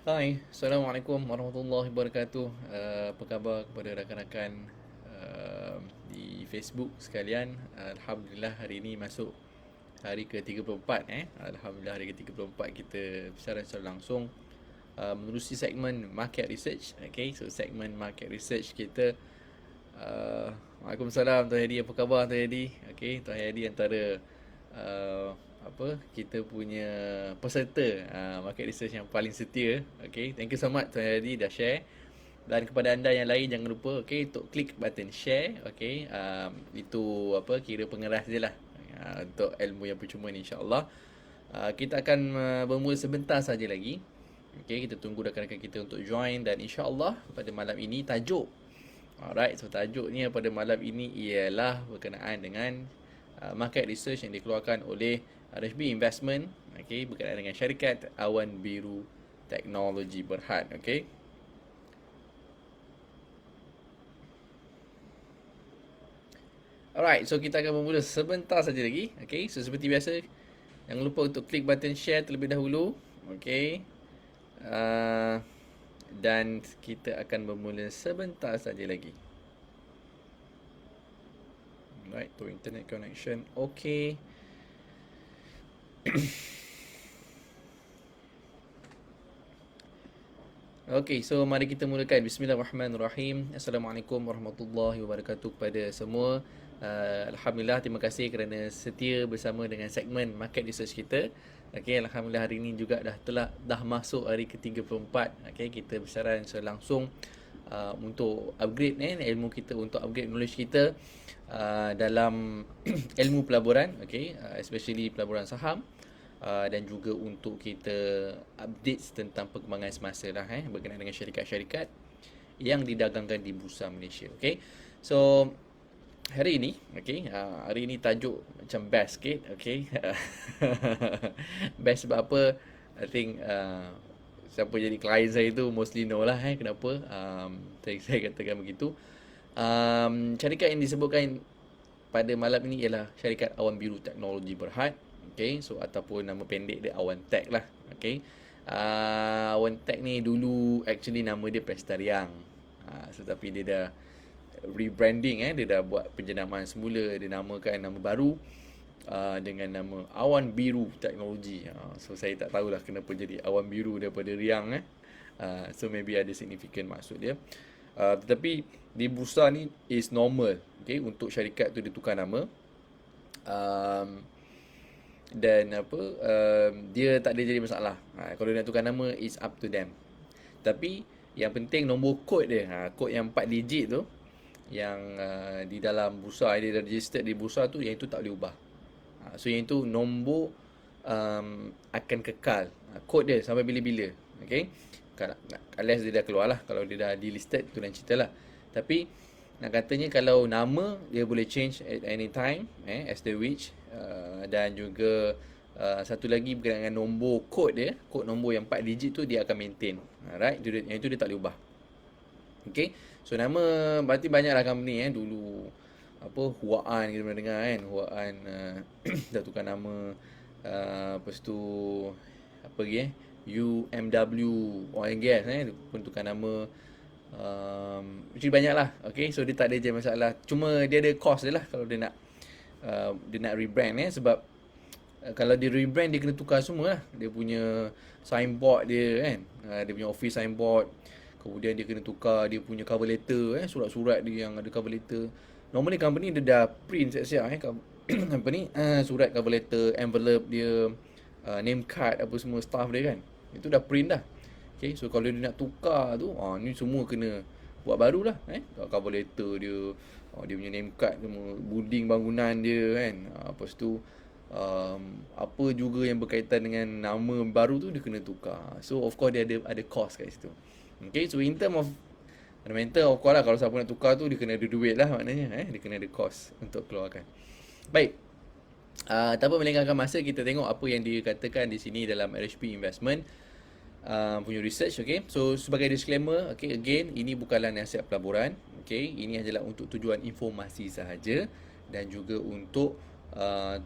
Hai, Assalamualaikum warahmatullahi wabarakatuh. Apa khabar kepada rakan-rakan di Facebook sekalian? Alhamdulillah hari ini masuk hari ke-34 Alhamdulillah hari ke-34 kita bersiaran secara langsung menerusi segmen market research. Okay, so segmen market research kita Waalaikumsalam Tuan Hedi, apa khabar Tuan Hedi? Okay, Tuan Hedi antara uh, apa kita punya peserta market research yang paling setia. Okay, thank you so much Tuan Hedi dah share. Dan kepada anda yang lain jangan lupa untuk klik button share. Okay, itu apa kira pengeras je lah untuk ilmu yang percuma ni insyaAllah. Kita akan bermula sebentar saja lagi. Okay, kita tunggu rakan-rakan kita untuk join dan insyaAllah pada malam ini tajuk. Alright, so tajuknya pada malam ini ialah berkenaan dengan market research yang dikeluarkan oleh RHB Investment, okay, berkenaan dengan syarikat Awan Biru Teknologi Berhad, okay. Alright, so kita akan bermula sebentar saja lagi, okay. So seperti biasa, jangan lupa untuk klik button share terlebih dahulu, okay. Uh, dan kita akan bermula sebentar saja lagi. Right, to internet connection. Okay. Okay, so mari kita mulakan. Bismillahirrahmanirrahim. Assalamualaikum warahmatullahi wabarakatuh kepada semua. Alhamdulillah, terima kasih kerana setia bersama dengan segmen market research kita. Okay, Alhamdulillah hari ini juga dah masuk hari ke-34. Okay, kita bersiaran secara langsung untuk upgrade ilmu kita, untuk upgrade knowledge kita dalam ilmu pelaburan, okay, especially pelaburan saham. Dan juga untuk kita update tentang perkembangan semasa lah berkenaan dengan syarikat-syarikat yang didagangkan di Bursa Malaysia. Okay, so hari ini, okay, hari ini tajuk macam best sikit, okay. Best sebab apa? I think siapa jadi klien saya tu mostly know lah kenapa saya katakan begitu. Syarikat yang disebutkan pada malam ini ialah syarikat Awan Biru Teknologi Berhad. Okay, so ataupun nama pendek dia Awan Tech lah. Okay, Awan Tech ni dulu actually nama dia Prestariang, tetapi dia dah rebranding, dia dah buat penjenamaan semula, dia namakan nama baru dengan nama Awan Biru Teknologi. So saya tak tahulah kenapa jadi Awan Biru daripada Riang. So maybe ada significant maksud dia. Tetapi di bursa ni is normal, okay, untuk syarikat tu dia tukar nama. Dan dia tak ada jadi masalah. Kalau dia nak tukar nama, it's up to them. Tapi yang penting nombor kod dia, kod yang 4 digit tu, yang di dalam bursa, dia dah registered di bursa tu, yang itu tak boleh ubah. So yang itu nombor akan kekal, kod dia sampai bila-bila. Okay, unless dia dah keluar lah. Kalau dia dah delisted, tu lain cerita lah. Tapi nak katanya kalau nama dia boleh change at any time, as the which, dan juga satu lagi berkaitan dengan nombor kod dia, kod nombor yang 4 digit tu dia akan maintain. Alright, yang itu dia tak boleh ubah. Okay, so nama berarti banyaklah company dulu apa Huaan kita pernah dengar kan, Huaan dah tukar nama, lepas tu apa lagi UMW Oil and Gas pun tukar nama. Actually banyak lah. Okay, so dia tak ada je masalah, cuma dia ada cost dia lah kalau dia nak rebrand sebab kalau dia rebrand dia kena tukar semua lah. Dia punya signboard dia kan, dia punya office signboard, kemudian dia kena tukar dia punya cover letter, surat-surat dia yang ada cover letter. Normally company dia dah print siap-siap apa ni, surat cover letter, envelope dia, name card apa semua staff dia kan, itu dah print dah. Okay, so kalau dia nak tukar tu, ni semua kena buat baru lah. Cover letter dia, dia punya name card semua, building bangunan dia kan, lepas tu apa juga yang berkaitan dengan nama baru tu dia kena tukar. So of course dia ada cost kat situ. Okay, so in term of fundamental, of course lah, kalau siapa nak tukar tu dia kena ada duit lah maknanya, dia kena ada cost untuk keluarkan. Baik, tanpa melengahkan masa, kita tengok apa yang dikatakan di sini dalam RHB Investment punya research. Okay, so sebagai disclaimer, okay, again, ini bukanlah nasihat pelaburan. Okay, ini adalah untuk tujuan informasi sahaja dan juga untuk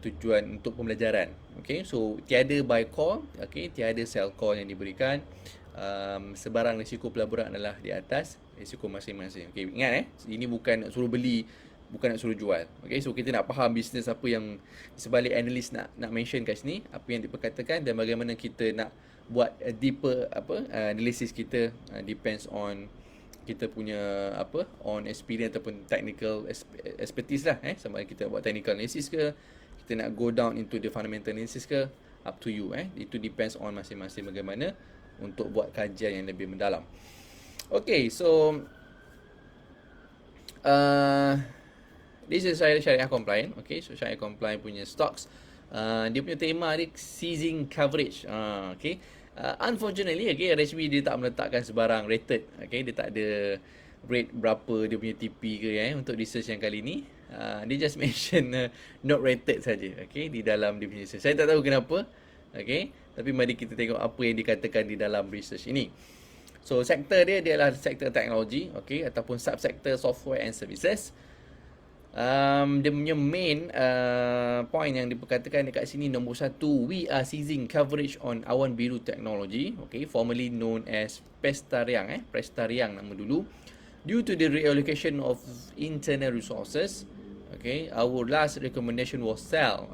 tujuan untuk pembelajaran. Okay, so tiada buy call, okay, tiada sell call yang diberikan. sebarang risiko pelaburan adalah di atas risiko masing-masing. Okey, ingat ini bukan nak suruh beli, bukan nak suruh jual. Okey, so kita nak faham bisnes apa yang sebalik analis nak mention kat sini, apa yang diperkatakan dan bagaimana kita nak buat deeper analysis kita, depends on kita punya on experience ataupun technical expertise lah, sama ada kita buat technical analysis ke, kita nak go down into the fundamental analysis ke, up to you. Itu depends on masing-masing bagaimana untuk buat kajian yang lebih mendalam. Okay, so this is Syariah compliant. Okay, so Syariah compliant punya stocks, dia punya tema dia seizing coverage. Okay, unfortunately, okay, RHB dia tak meletakkan sebarang rated. Okay, dia tak ada rate berapa dia punya TP ke untuk research yang kali ni. Dia just mention not rated saja. Okay, di dalam dia punya research. Saya tak tahu kenapa. Okay, tapi mari kita tengok apa yang dikatakan di dalam research ini. So sektor dia adalah sektor teknologi, okay, ataupun subsektor software and services. Dia punya main point yang diperkatakan dekat sini, nombor 1, we are seizing coverage on Awan Biru Technology, okay, formerly known as Prestariang, Prestariang nama dulu. Due to the reallocation of internal resources, okay, our last recommendation was sell.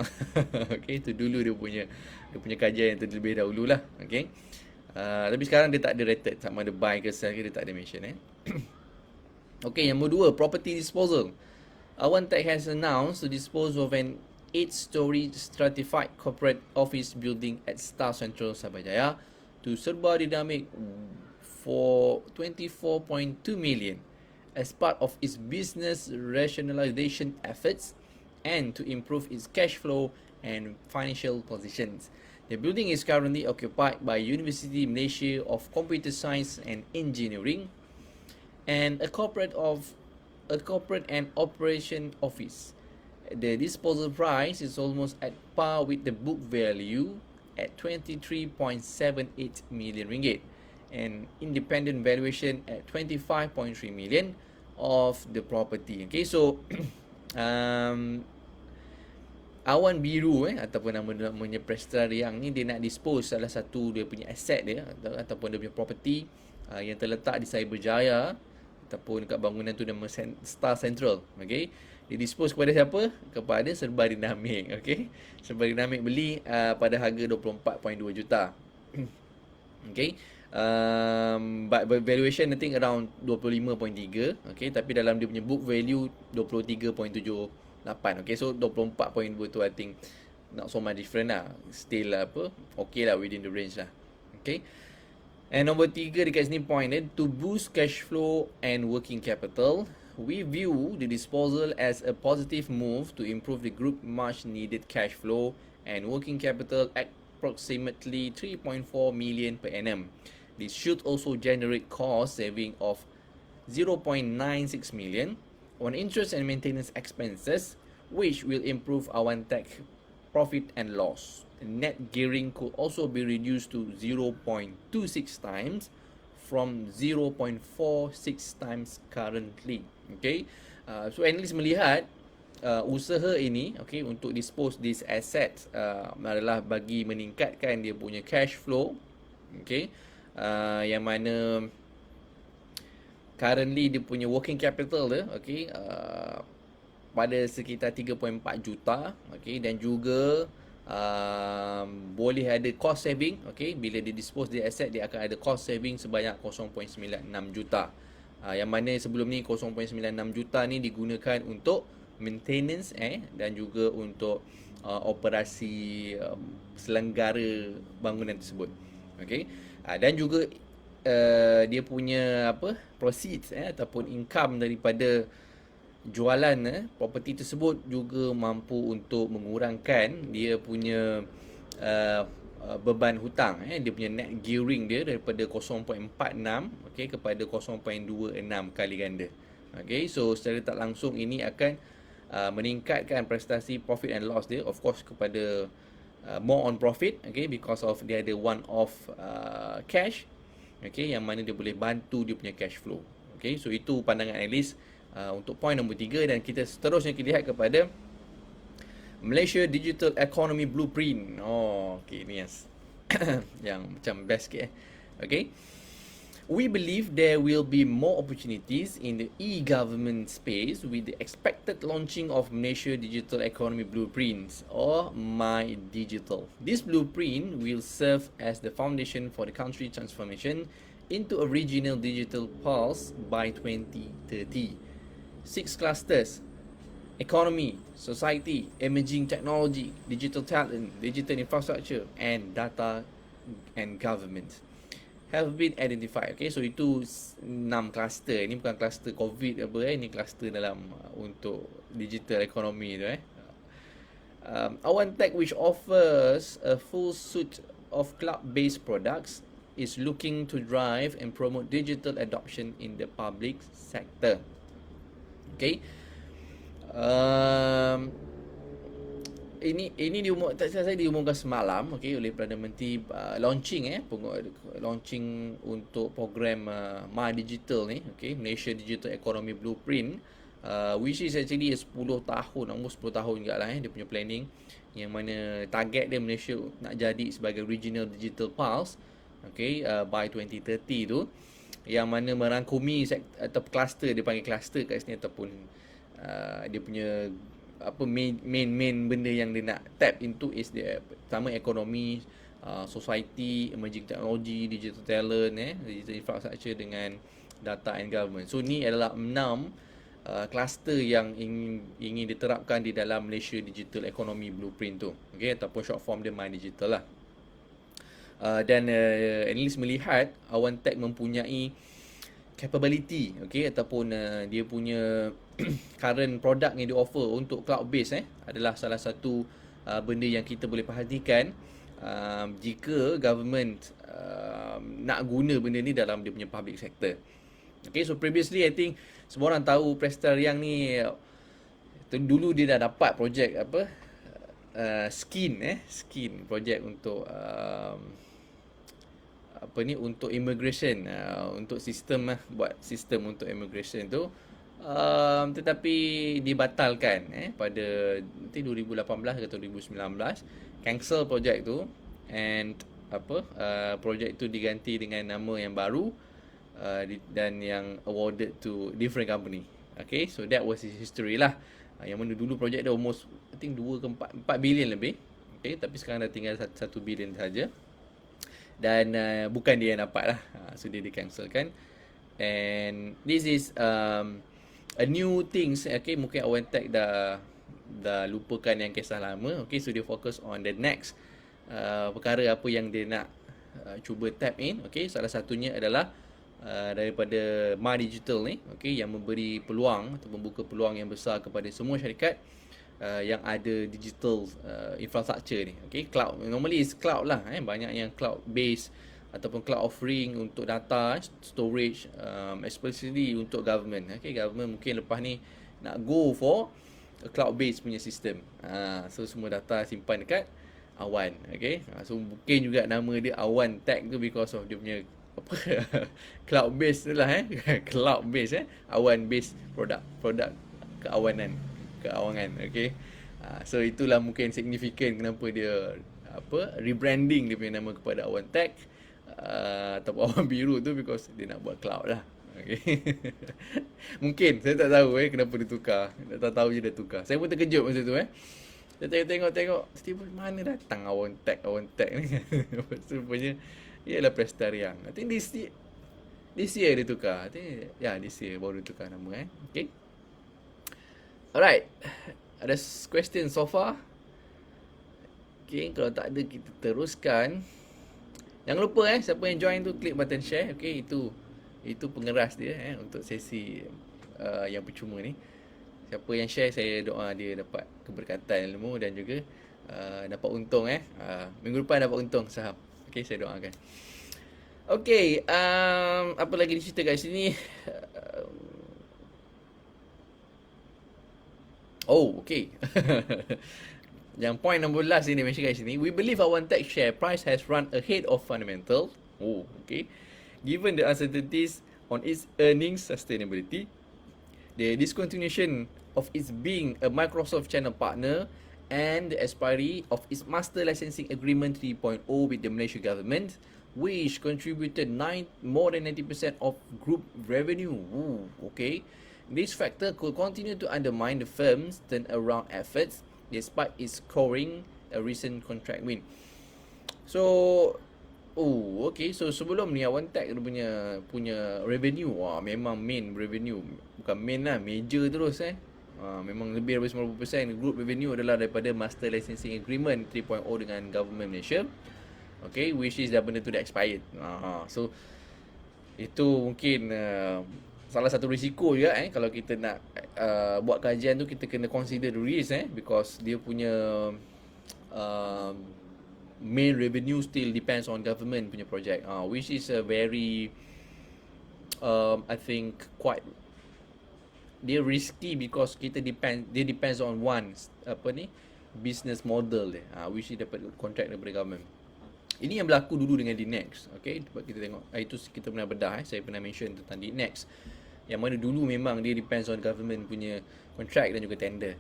Okay, itu dulu dia punya kajian yang terlebih dahulu lah. Okay, tapi sekarang dia tak ada rated, sama ada buy ke sell ke, dia tak ada mention. Okay, yang nombor 2, property disposal. Awan Tech has announced to dispose of an 8-story stratified corporate office building at Star Central Cyberjaya to Serba Dynamic for 24.2 million as part of its business rationalization efforts and to improve its cash flow and financial positions. The building is currently occupied by University Malaysia of Computer Science and Engineering and a corporate and operation office. The disposal price is almost at par with the book value at 23.78 million ringgit and independent valuation at 25.3 million of the property. Okay, so Awan Biru ataupun namanya Prestariang ni, dia nak dispose salah satu dia punya aset dia ataupun dia punya property yang terletak di Cyberjaya ataupun dekat bangunan tu nama Star Central. Okay, dia dispose kepada siapa? Kepada Serba Dynamic. Okay, Serba Dynamic beli pada harga 24.2 juta. Okay, but valuation I think around 25.3. Okay, tapi dalam dia punya book value 23.78. Okay, so 24.2 tu I think not so much different lah. Still okay lah, within the range lah. Okay, and nombor 3 dekat sini point to boost cash flow and working capital, we view the disposal as a positive move to improve the group much needed cash flow and working capital at approximately 3.4 million per annum. This should also generate cost saving of 0.96 million on interest and maintenance expenses, which will improve Awan Tech profit and loss. Net gearing could also be reduced to 0.26 times from 0.46 times currently. Okay, so analyst melihat usaha ini, okay, untuk dispose this assets adalah bagi meningkatkan dia punya cash flow. Okay, yang mana currently dia punya working capital dia, okay, pada sekitar 3.4 juta. Okay, dan juga boleh ada cost saving. Okay, bila dia dispose the asset, dia akan ada cost saving sebanyak 0.96 juta. Yang mana sebelum ni 0.96 juta ni digunakan untuk maintenance dan juga untuk operasi selenggara bangunan tersebut. Okay, dan juga dia punya proceeds ataupun income daripada jualan property tersebut juga mampu untuk mengurangkan dia punya beban hutang. Dia punya net gearing dia daripada 0.46 okay, kepada 0.26 kali ganda. Okay, so secara tak langsung ini akan meningkatkan prestasi profit and loss dia, of course, kepada more on profit, okay, because of dia ada one off cash, okay, yang mana dia boleh bantu dia punya cash flow. Okay, so itu pandangan analis untuk point nombor 3, dan kita seterusnya kita lihat kepada Malaysia Digital Economy Blueprint. Oh, okay, ni yes. yang macam best sikit Okay. We believe there will be more opportunities in the e-government space with the expected launching of Malaysia Digital Economy Blueprints or My Digital. This blueprint will serve as the foundation for the country transformation into a regional digital pulse by 2030. 6 clusters: economy, society, emerging technology, digital talent, digital infrastructure and data and government have been identified. Okay, so itu 6 cluster. Ini bukan cluster COVID apa ini cluster dalam untuk digital economy tu Awan Tech, which offers a full suite of cloud-based products, is looking to drive and promote digital adoption in the public sector. Okay. Ini diumumkan semalam, okay, oleh Perdana Menteri, launching untuk program My Digital ni, okay, Malaysia Digital Economy Blueprint, which is actually 10 tahun, almost 10 tahun juga lah dia punya planning, yang mana target dia Malaysia nak jadi sebagai regional digital pulse, okay, by 2030 tu, yang mana merangkumi atau cluster, dia panggil cluster kat sini, ataupun dia punya main benda yang dia nak tap into is dia pertama ekonomi, society, emerging technology, digital talent, digital infrastructure dengan data and government. So ni adalah 6 cluster yang ingin diterapkan di dalam Malaysia Digital Economy Blueprint tu, okay, ataupun short form dia My Digital lah. Dan analis melihat Awan Tech mempunyai capability, okay, ataupun dia punya current product yang dia offer untuk cloud base adalah salah satu benda yang kita boleh perhatikan jika government nak guna benda ni dalam dia punya public sector. Okay, so previously I think semua orang tahu Prestar Riang ni dulu dia dah dapat projek skin projek untuk untuk immigration, untuk sistem buat sistem untuk immigration tu, tetapi dibatalkan pada nanti 2018 atau 2019, cancel projek tu, and projek tu diganti dengan nama yang baru, dan yang awarded to different company. Okay, so that was his history lah. Yang mana dulu projek dia almost I think 2 ke 4 bilion lebih, okay, tapi sekarang dah tinggal 1 bilion saja. Dan bukan dia yang dapat lah, so dia di-cancelkan. And this is a new things, okay, mungkin Awan Tech dah lupakan yang kisah lama, okay, so dia fokus on the next perkara apa yang dia nak cuba tap in, okay. Salah satunya adalah daripada My Digital ni, okay, yang memberi peluang atau membuka peluang yang besar kepada semua syarikat yang ada digital infrastructure ni, okay. Cloud normally is cloud lah, banyak yang cloud based ataupun cloud offering untuk data storage, especially untuk government, okay. Government mungkin lepas ni nak go for a cloud based punya sistem, so semua data simpan dekat Awan, okay. So mungkin juga nama dia Awan Tech tu because of dia punya cloud based tu lah, cloud based, Awan based produk keawanan, okay. So itulah mungkin signifikan kenapa dia rebranding dia punya nama kepada Awan Tech, ataupun Awan Biru tu, because dia nak buat cloud lah, okay. Mungkin saya tak tahu kenapa dia tukar, tak tahu je dia tukar. Saya pun terkejut masa tu saya tengok tiba mana datang Awan Tech ni. Rupanya ialah Prestar Riang. I think this year dia tukar. I think this year baru dia tukar nama, okay. Alright, ada question so far? Okay, kalau tak ada kita teruskan. Jangan lupa siapa yang join tu klik button share, okay. Itu pengeras dia untuk sesi yang percuma ni. Siapa yang share, saya doa dia dapat keberkatan ilmu dan juga dapat untung minggu depan dapat untung saham. Okay, saya doakan. Okay, apa lagi dicerita kat sini? Okay. Yang point nombor last ini mention kat sini. We believe Awan Tech share price has run ahead of fundamental. Okay. Given the uncertainties on its earnings sustainability, the discontinuation of its being a Microsoft channel partner, and the expiry of its master licensing agreement 3.0 with the Malaysia government, which contributed more than 90% of group revenue. Ooh, okay. This factor could continue to undermine the firm's turnaround efforts despite its scoring a recent contract win. So, okay. So sebelum ni Awantech dia punya revenue, wah memang main revenue, bukan main lah, major terus memang lebih daripada 90% group revenue adalah daripada Master Licensing Agreement 3.0 dengan Government Malaysia. Okay, which is dah benda tu dah expired. So itu mungkin salah satu risiko juga kalau kita nak buat kajian tu, kita kena consider the risk because dia punya main revenue still depends on government punya project, which is a very I think quite dia risky because dia depends on one business model dia, which is dapat contract daripada government. Ini yang berlaku dulu dengan DNEX. Okay, kita tengok itu kita pernah bedah, saya pernah mention tentang DNEX, yang mana dulu memang dia depends on government punya contract dan juga tender.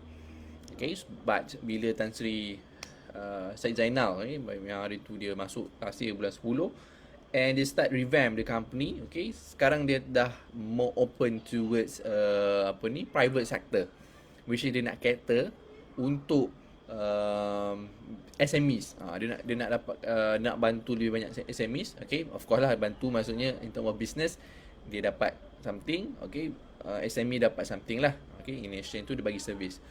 Okay, but bila Tan Sri Syed Zainal yang hari tu dia masuk last year bulan 10 and they start revamp the company. Okay, sekarang dia dah more open towards private sector, which is dia nak cater untuk SMEs. Dia nak dapat nak bantu lebih banyak SMEs. Okay, of course lah, bantu maksudnya in term of business dia dapat something. Okay, SME dapat something lah. Okay, in exchange tu dia bagi service.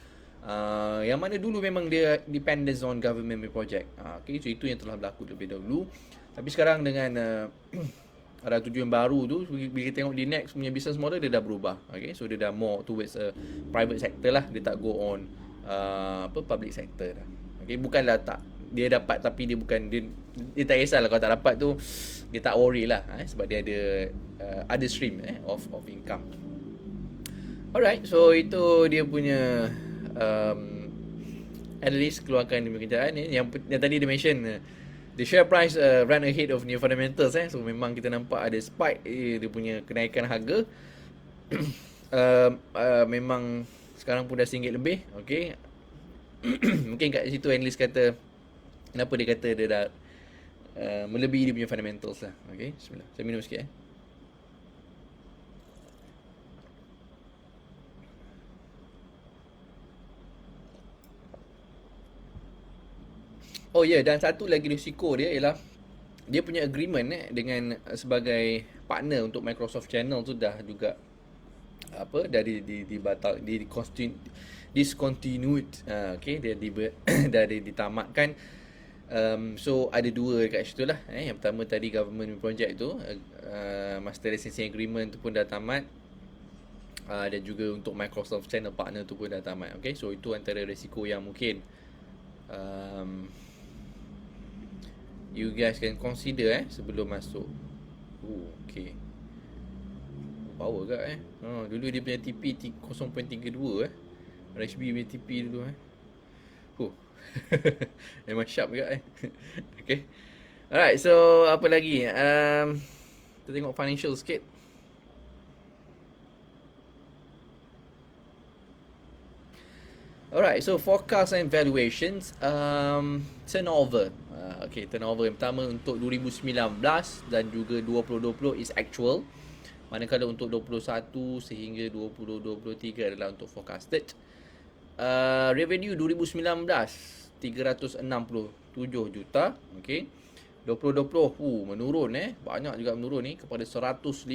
Yang mana dulu memang dia dependence on government project. Okay, so itu yang telah berlaku lebih dahulu. Tapi sekarang dengan ada tujuan baru tu, bila kita tengok di next punya business model, dia dah berubah. Okay, so dia dah more towards private sector lah. Dia tak go on public sector dah. Okay, bukanlah tak dia dapat, tapi dia bukan dia tak kisahlah kalau tak dapat tu, dia tak worry lah sebab dia ada other stream of income. Alright, so itu dia punya analyst keluarkan di pekerjaan yang tadi dia mention the share price run ahead of new fundamentals. So memang kita nampak ada spike dia punya kenaikan harga. Memang sekarang pun dah RM1 lebih. Okay, mungkin kat situ analyst kata kenapa dia kata dia dah melebihi dia punya fundamentals lah. Okay, bismillah, saya minum sikit Oh ya, dan satu lagi risiko dia ialah dia punya agreement dengan sebagai partner untuk Microsoft Channel tu dah juga dah dibatal, discontinued. Okay, dia dah ditamatkan. So ada dua kat situ lah. Yang pertama tadi government project tu, Master Licensing Agreement tu pun dah tamat. Dan juga untuk Microsoft Channel partner tu pun dah tamat. Okay, so itu antara risiko yang mungkin you guys can consider sebelum masuk. Okay, power kat dulu dia punya TP 0.32 RHB punya TP dulu memang sharp juga Okay, alright, so apa lagi kita tengok financial sikit. Alright, so forecast and valuations. Turnover. Okay, turnover yang pertama untuk 2019 dan juga 2020 is actual. Manakala untuk 21 sehingga 2023 adalah untuk forecasted. Revenue 2019 367 juta. Okay, 2020 menurun banyak juga menurun kepada 155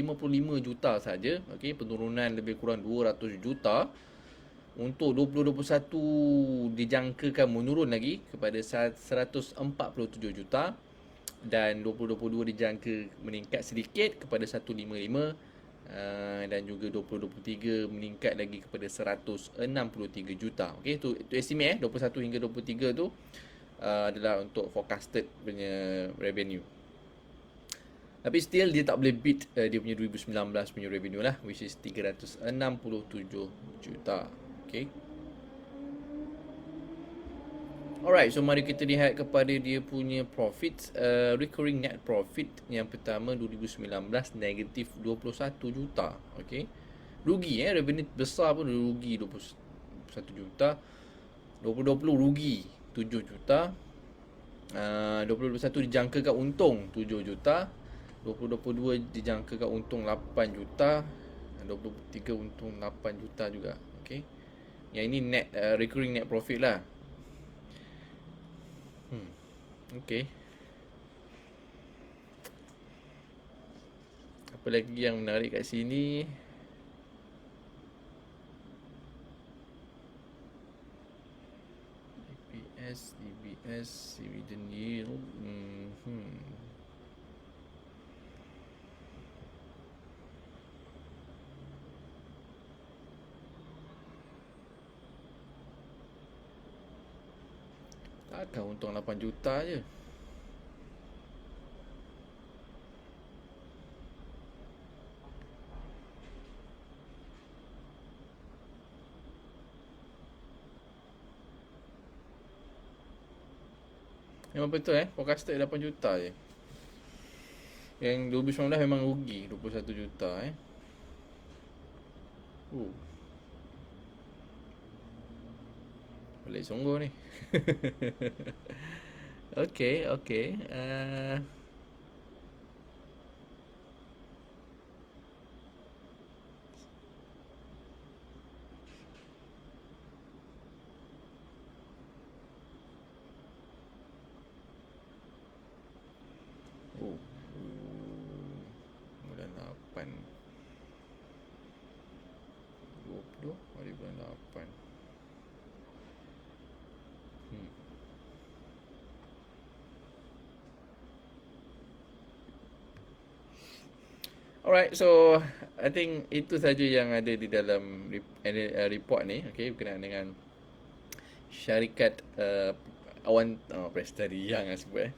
juta saja. Okay, penurunan lebih kurang 200 juta. Untuk 2021 dijangkakan menurun lagi kepada 147 juta dan 2022 dijangka meningkat sedikit kepada 155 dan juga 2023 meningkat lagi kepada 163 juta. Okey, tu estimate 21 hingga 23 tu adalah untuk forecasted punya revenue. Tapi still dia tak boleh beat dia punya 2019 punya revenue lah, which is 367 juta. Okay. Alright, so mari kita lihat kepada dia punya profit. Recurring net profit yang pertama 2019 negatif 21 juta. Okay, rugi revenue besar pun rugi 21 juta. 2020 rugi 7 juta. 2021 dijangkakan untung 7 juta. 2022 dijangkakan untung 8 juta. 2023 untung 8 juta juga. Okay. Yang ini net recurring net profit lah. Okay. Apa lagi yang menarik kat sini? DBS, dividend yield. Takkan untung 8 juta je. Memang betul forecasted 8 juta je. Yang 2019 memang rugi 21 juta Pelik sungguh ni. Okay. Bulan 8 20 hari bulan 8. Alright, so I think itu saja yang ada di dalam report ni, okay, berkenaan dengan syarikat Awan Prestari yang sebut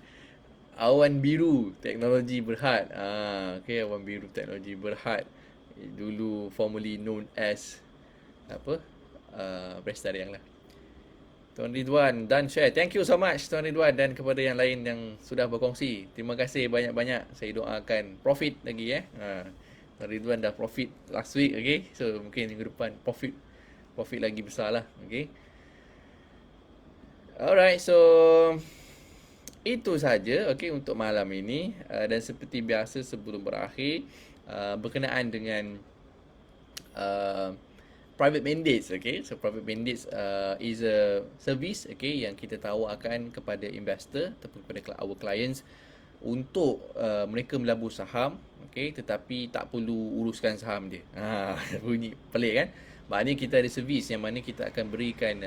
Awan Biru Teknologi Berhad. Okay, Awan Biru Teknologi Berhad, dulu formerly known as apa? Prestari yang lah. Tuan Ridwan dan share. Thank you so much Tuan Ridwan, dan kepada yang lain yang sudah berkongsi. Terima kasih banyak-banyak. Saya doakan profit lagi Tuan Ridwan dah profit last week, okay? So mungkin minggu depan profit lagi besar lah, okay? Alright, so itu saja, okay, untuk malam ini. Dan seperti biasa sebelum berakhir, berkenaan dengan private mandates, okay. So private mandates is a service, okay, yang kita tawarkan kepada investor ataupun kepada our clients untuk mereka melabur saham, okay, tetapi tak perlu uruskan saham dia. Bunyi pelik kan? Maknanya kita ada servis yang mana kita akan berikan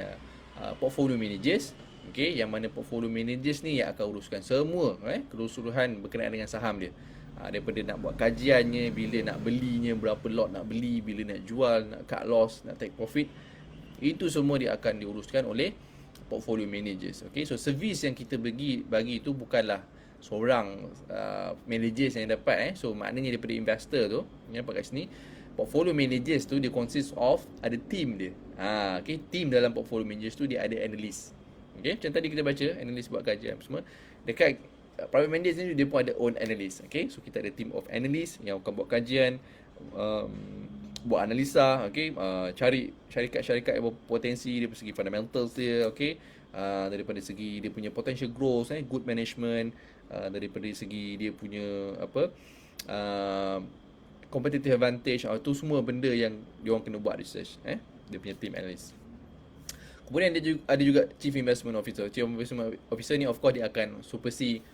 portfolio managers, okay, yang mana portfolio managers ni yang akan uruskan semua keseluruhan berkenaan dengan saham dia. Daripada nak buat kajiannya, bila nak belinya, berapa lot nak beli, bila nak jual, nak cut loss, nak take profit, itu semua dia akan diuruskan oleh portfolio managers. Okay, so servis yang kita bagi itu bukanlah seorang managers yang dapat. So maknanya daripada investor tu, yang dapat kat sini, portfolio managers tu dia consist of, ada team dia. Okay, team dalam portfolio managers tu dia ada analyst. Okay, macam tadi kita baca, analyst buat kajian semua. Dekat private mandates ni dia pun ada own analyst. Okay, so kita ada team of analyst yang akan buat kajian, buat analisa, okay, cari syarikat-syarikat yang berpotensi dari segi fundamentals dia, okay, daripada segi dia punya potential growth, good management, daripada segi dia punya competitive advantage, tu semua benda yang dia orang kena buat research, dia punya team analyst. Kemudian ada juga Chief Investment Officer. Chief Investment Officer ni of course dia akan supersede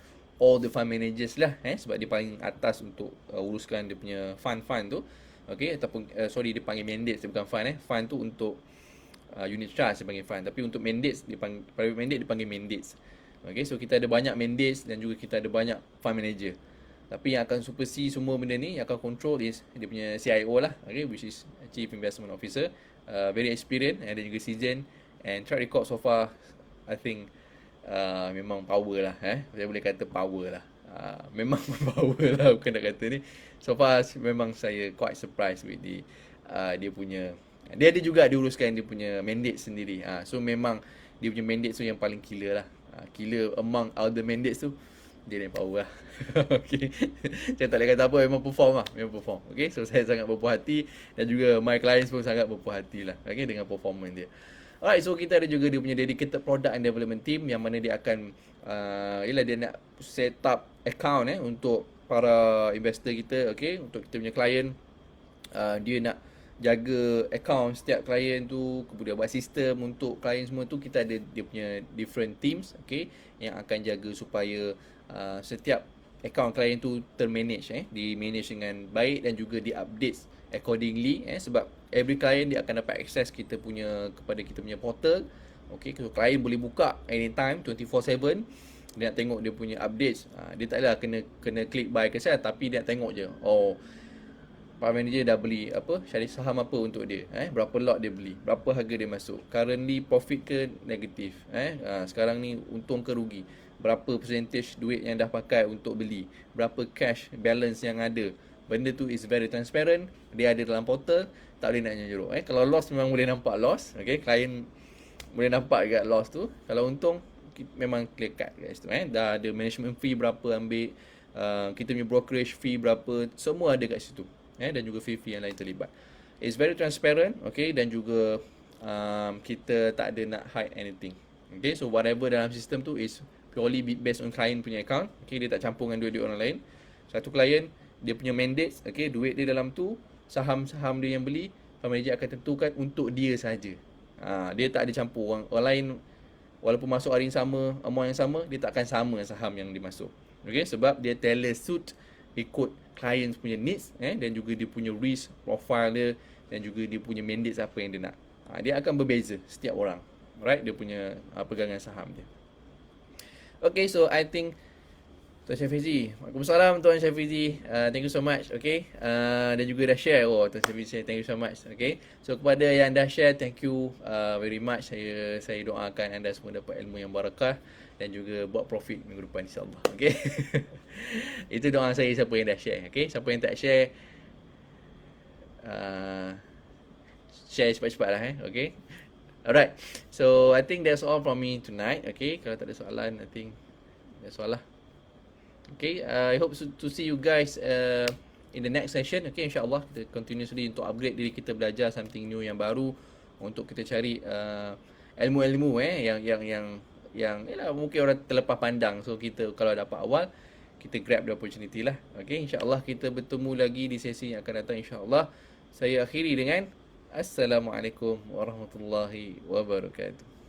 all the fund managers lah, sebab dia paling atas untuk uruskan dia punya fund tu. Okay, ataupun dia panggil mandates, dia bukan fund. Fund tu untuk unit trust dia panggil fund, tapi untuk mandates dia panggil, private mandate dia panggil mandates. Okay, so kita ada banyak mandates dan juga kita ada banyak fund manager. Tapi yang akan supersede semua benda ni, yang akan control is dia punya CIO lah, okay, which is Chief Investment Officer. Very experienced dan juga seasoned, and track record so far I think memang power lah. Saya boleh kata power lah. Memang power lah, bukan nak kata ni. So far memang saya quite surprised with dia punya. Dia ada juga diuruskan dia punya mandate sendiri. So memang dia punya mandate tu yang paling killer lah. Killer among all the mandates tu, dia yang power lah. Okay, saya tak boleh kata apa, memang perform lah. Memang perform. Okay, so saya sangat berpuas hati, dan juga my clients pun sangat berpuas hati lah, okay, dengan performance dia. Alright, so kita ada juga dia punya dedicated product and development team, yang mana dia akan Yelah dia nak set up account untuk para investor kita, okay, untuk kita punya client. Dia nak jaga account setiap klien tu, kemudian buat sistem untuk klien semua tu. Kita ada dia punya different teams, okay, yang akan jaga supaya setiap account klien tu termanage, di manage dengan baik dan juga di update accordingly, sebab every client dia akan dapat access kepada kita punya portal. Okay, so klien boleh buka anytime 24/7. Dia nak tengok dia punya updates. Dia tak adalah kena klik buy ke sell, tapi dia nak tengok je, oh, Pak Manager dah beli syariah saham apa untuk dia, berapa lot dia beli, berapa harga dia masuk, currently profit ke negatif, sekarang ni untung ke rugi, berapa percentage duit yang dah pakai untuk beli, berapa cash balance yang ada. Benda tu is very transparent, dia ada dalam portal, tak boleh nak jeruk. Kalau loss memang boleh nampak loss, okay, klien boleh nampak dekat loss tu. Kalau untung memang clear cut kat situ. Dah ada management fee berapa ambil, kita punya brokerage fee berapa, semua ada kat situ. Dan juga fee-fee yang lain terlibat. It's very transparent, okay, dan juga kita tak ada nak hide anything. Okay, so whatever dalam sistem tu is purely based on client punya account. Okay, dia tak campur dengan duit orang lain. Satu client, dia punya mandates, okay, duit dia dalam tu, saham-saham dia yang beli, fund manager akan tentukan untuk dia saja. Dia tak ada campur orang lain. Walaupun masuk hari yang sama, amount yang sama, dia tak akan sama saham yang dimasuk. Okay, sebab dia tailor suit ikut client punya needs, dan juga dia punya risk profile dia, dan juga dia punya mandates apa yang dia nak. Dia akan berbeza setiap orang, right, dia punya pegangan saham dia. Okay, so I think Tuan Syafizi, Waalaikumsalam Tuan Syafizi, thank you so much, okay, dan juga dah share. Tuan Syafizi, thank you so much, okay. So kepada yang dah share, thank you very much. Saya doakan anda semua dapat ilmu yang barakah dan juga buat profit minggu depan, insyaAllah, okay. Itu doa saya siapa yang dah share, okay. Siapa yang tak share, share cepat-cepat lah, okay. Alright, so I think that's all from me tonight, okay. Kalau tak ada soalan, I think that's all lah. Okay, I hope to see you guys in the next session. Okay, insyaAllah kita continuously untuk upgrade diri kita, belajar something new yang baru, untuk kita cari ilmu-ilmu yang yalah, mungkin orang terlepas pandang. So kita kalau dapat awal, kita grab the opportunity lah. Okay, insyaAllah kita bertemu lagi di sesi yang akan datang, insyaAllah. Saya akhiri dengan Assalamualaikum warahmatullahi wabarakatuh.